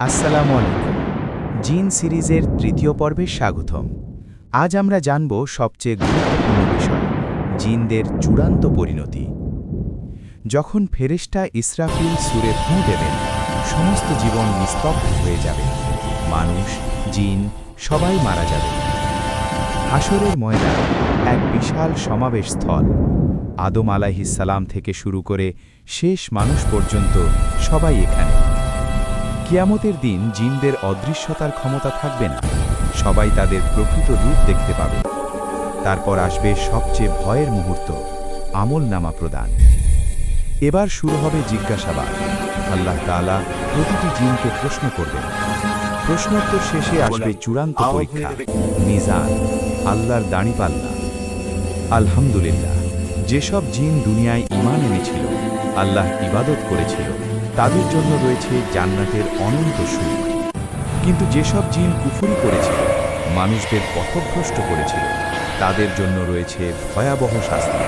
আসসালামু আলাইকুম। জিন সিরিজের তৃতীয় পর্বে স্বাগতম। আজ আমরা জানব সবচেয়ে গুরুত্বপূর্ণ বিষয়, জিনদের চূড়ান্ত পরিণতি। যখন ফেরেশতা ইসরাফিল সূরে ফুঁ দেবেন, সমস্ত জীবন নিস্তব্ধ হয়ে যাবে। মানুষ, জিন সবাই মারা যাবে। হাসরের ময়দান এক বিশাল সমাবেশ স্থল। আদম আলাইহিসসালাম থেকে শুরু করে শেষ মানুষ পর্যন্ত সবাই এখানে। কিয়ামতের দিন জিনদের অদৃশ্যতার ক্ষমতা থাকবে না, সবাই তাদের প্রকৃত রূপ দেখতে পাবে। তারপর আসবে সবচেয়ে ভয়ের মুহূর্ত, আমলনামা প্রদান। এবার শুরু হবে জিজ্ঞাসাবাদ। আল্লাহ তাআলা প্রতিটি জিনকে প্রশ্ন করবেন। প্রশ্নোত্তর শেষে আসবে চূড়ান্ত পরীক্ষা, মিজান, আল্লাহর দাঁড়িপাল্লা। আলহামদুলিল্লাহ, যেসব জিন দুনিয়ায় ঈমান এনেছিল, আল্লাহ ইবাদত করেছিল, তাদের জন্য রয়েছে জান্নাতের অনন্ত সুখ। কিন্তু যেসব জিন কুফরি করেছিল, মানুষদের পথভ্রষ্ট করেছিল, তাদের জন্য রয়েছে ভয়াবহ শাস্তি।